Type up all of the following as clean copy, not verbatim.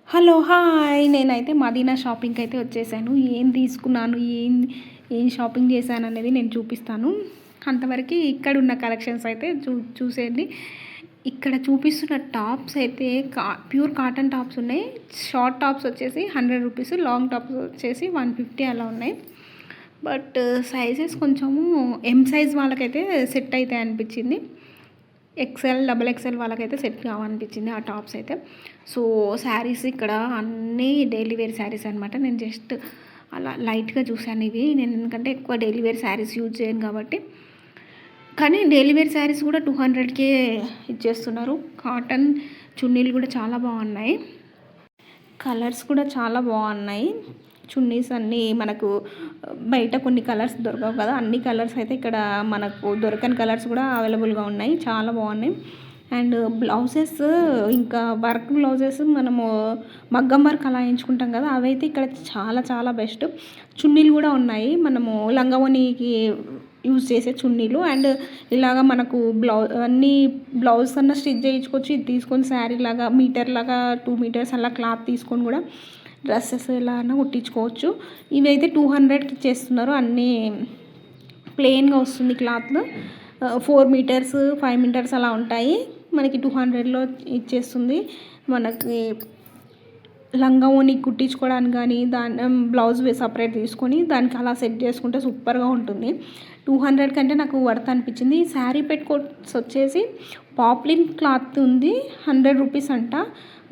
Hello hi నేనైతే మదీనా షాపింగ్కి అయితే వచ్చేసాను. ఏం తీసుకున్నాను, ఏం షాపింగ్ చేశాను అనేది నేను చూపిస్తాను. అంతవరకు ఇక్కడ ఉన్న కలెక్షన్స్ అయితే చూసేయండి. ఇక్కడ చూపిస్తున్న టాప్స్ అయితే ప్యూర్ కాటన్ టాప్స్ ఉన్నాయి. షార్ట్ టాప్స్ వచ్చేసి 100 రూపీస్, లాంగ్ టాప్స్ వచ్చేసి 150 అలా ఉన్నాయి. బట్ సైజెస్ కొంచెము ఎం సైజ్ వాళ్ళకైతే సెట్ అవుతాయి అనిపించింది. ఎక్సెల్, డబుల్ ఎక్సెల్ వాళ్ళకైతే సెట్ కావాలనిపించింది ఆ టాప్స్ అయితే. సో శారీస్ ఇక్కడ అన్నీ డైలీ వేర్ శారీస్ అనమాట. నేను జస్ట్ అలా లైట్గా చూశాను ఇవి. నేను ఎందుకంటే ఎక్కువ డైలీ వేర్ శారీస్ యూజ్ చేయను కాబట్టి. కానీ డైలీ వేర్ శారీస్ కూడా 200కే ఇచ్చేస్తున్నారు. కాటన్ చున్నీలు కూడా చాలా బాగున్నాయి. కలర్స్ కూడా చాలా బాగున్నాయి. చున్నీస్ అన్నీ మనకు బయట కొన్ని కలర్స్ దొరకవు కదా, అన్ని కలర్స్ అయితే ఇక్కడ మనకు దొరకని కలర్స్ కూడా అవైలబుల్గా ఉన్నాయి. చాలా బాగున్నాయి. అండ్ బ్లౌజెస్, ఇంకా వర్క్ బ్లౌజెస్ మనము మగ్గం వర్క్ అలా ఎంచుకుంటాం కదా, అవైతే ఇక్కడ చాలా చాలా బెస్ట్. చున్నీలు కూడా ఉన్నాయి, మనము లంగావోణికి యూజ్ చేసే చున్నీలు. అండ్ ఇలాగ మనకు అన్ని బ్లౌజ్ అన్న స్టిచ్ చేయించుకోవచ్చు. ఇది తీసుకొని శారీ లాగా మీటర్ లాగా 2 మీటర్స్ అలా క్లాత్ తీసుకొని కూడా డ్రెస్సెస్ ఎలా అన్నా కుట్టించుకోవచ్చు. ఇవైతే 200కి ఇచ్చేస్తున్నారు. అన్నీ ప్లెయిన్గా వస్తుంది క్లాత్లో. 4 మీటర్స్ 5 మీటర్స్ అలా ఉంటాయి. మనకి 200లో ఇచ్చేస్తుంది. మనకి లంగా ఓని కుట్టించుకోవడానికి కానీ దాని బ్లౌజ్ సపరేట్ తీసుకొని దానికి అలా సెట్ చేసుకుంటే సూపర్గా ఉంటుంది. 200 కంటే నాకు వర్త్ అనిపించింది. శారీ పెట్టుకోట్స్ వచ్చేసి పాప్లిన్ క్లాత్ ఉంది, 100 రూపీస్ అంట.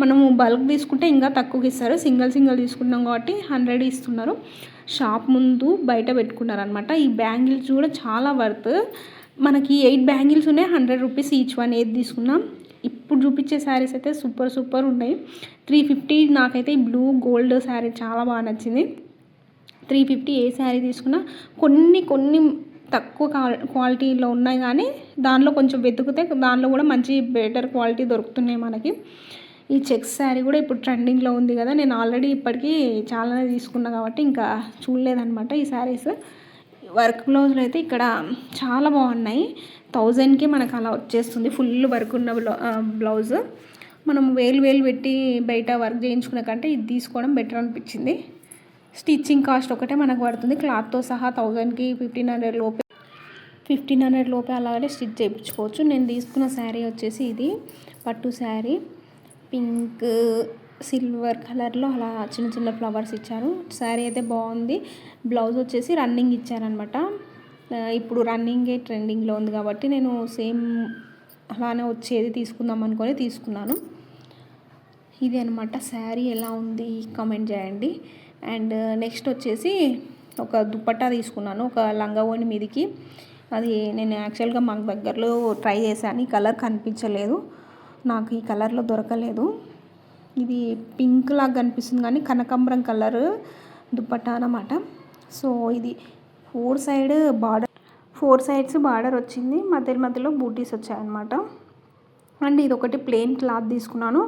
మనము బల్క్ తీసుకుంటే ఇంకా తక్కువకి ఇస్తారు. సింగిల్ తీసుకుంటాం కాబట్టి 100 ఇస్తున్నారు. షాప్ ముందు బయట పెట్టుకున్నారు అనమాట. ఈ బ్యాంగిల్స్ కూడా చాలా వర్త్. మనకి 8 బ్యాంగిల్స్ ఉన్నాయి, 100 రూపీస్ ఈచ్ వన్. ఏది తీసుకున్నాం. ఇప్పుడు చూపించే శారీస్ అయితే సూపర్ ఉన్నాయి. 350. నాకైతే ఈ బ్లూ గోల్డ్ శారీ చాలా బాగా నచ్చింది. 350 ఏ శారీ తీసుకున్నా కొన్ని తక్కువ క్వాలిటీలో ఉన్నాయి, కానీ దానిలో కొంచెం వెతుకుతే దానిలో కూడా మంచి బెటర్ క్వాలిటీ దొరుకుతున్నాయి మనకి. ఈ చెక్స్ శారీ కూడా ఇప్పుడు ట్రెండింగ్లో ఉంది కదా, నేను ఆల్రెడీ ఇప్పటికీ చాలానే తీసుకున్నా కాబట్టి ఇంకా చూడలేదన్నమాట ఈ శారీస్. వర్క్ బ్లౌజులు అయితే ఇక్కడ చాలా బాగున్నాయి. 1000కి మనకు అలా వచ్చేస్తుంది ఫుల్ వర్క్ ఉన్న బ్లౌజ్. మనం వేలు పెట్టి బయట వర్క్ చేయించుకునే కంటే ఇది తీసుకోవడం బెటర్ అనిపించింది. స్టిచ్చింగ్ కాస్ట్ ఒకటే మనకు పడుతుంది. క్లాత్తో సహా 1000కి 1500 లోపే అలాగే స్టిచ్ చేయించుకోవచ్చు. నేను తీసుకున్న శారీ వచ్చేసి ఇది పట్టు శారీ. పింక్ సిల్వర్ కలర్లో అలా చిన్న ఫ్లవర్స్ ఇచ్చారు. శారీ అయితే బాగుంది. బ్లౌజ్ వచ్చేసి రన్నింగ్ ఇచ్చారనమాట. ఇప్పుడు రన్నింగే ట్రెండింగ్లో ఉంది కాబట్టి నేను సేమ్ అలానే వచ్చేది తీసుకుందాం అనుకొని తీసుకున్నాను. ఇది అనమాట శారీ. ఎలా ఉంది కామెంట్ చేయండి. అండ్ నెక్స్ట్ వచ్చేసి ఒక దుపట్టా తీసుకున్నాను, ఒక లంగావోణి మీదికి. అది నేను యాక్చువల్గా మాకు దగ్గరలో ట్రై చేశాను. ఈ కలర్ కనిపించలేదు నాకు, ఈ కలర్లో దొరకలేదు. ఇది పింక్ లాగా కనిపిస్తుంది కానీ కనకాంబరం కలర్ దుపట్టా అన్నమాట. సో ఇది 4 సైడ్స్ బార్డర్ వచ్చింది. మధ్యలో బూటీస్ వచ్చాయన్నమాట. అండ్ ఇది ఒకటి ప్లెయిన్ క్లాత్ తీసుకున్నాను.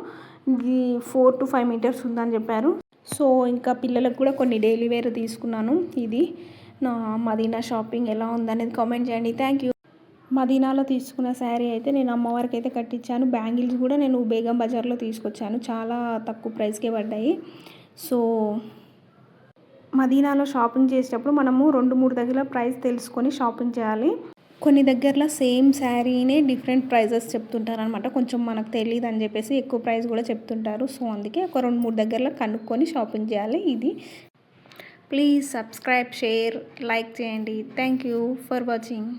ఇది 4 to 5 మీటర్స్ ఉందని చెప్పారు. సో ఇంకా పిల్లలకు కూడా కొన్ని డైలీ వేర్ తీసుకున్నాను. ఇది నా మదీనా షాపింగ్ ఎలా ఉందనేది కామెంట్ చేయండి. Thank you. మదీనాలో తీసుకున్న శారీ అయితే నేను అమ్మవారికి అయితే కట్టించాను. బ్యాంగిల్స్ కూడా నేను బేగం బజార్లో తీసుకొచ్చాను, చాలా తక్కువ ప్రైస్కే పడ్డాయి. సో మదీనాలో షాపింగ్ చేసేటప్పుడు మనము 2-3 దగ్గర ప్రైస్ తెలుసుకొని షాపింగ్ చేయాలి. కొన్ని దగ్గరలో సేమ్ శారీనే డిఫరెంట్ ప్రైజెస్ చెప్తుంటారు అనమాట. కొంచెం మనకు తెలియదు అని చెప్పేసి ఎక్కువ ప్రైస్ కూడా చెప్తుంటారు. సో అందుకే ఒక 2-3 దగ్గరలో కనుక్కొని షాపింగ్ చేయాలి. ఇది ప్లీజ్ సబ్స్క్రైబ్, షేర్, లైక్ చేయండి. Thank you for watching.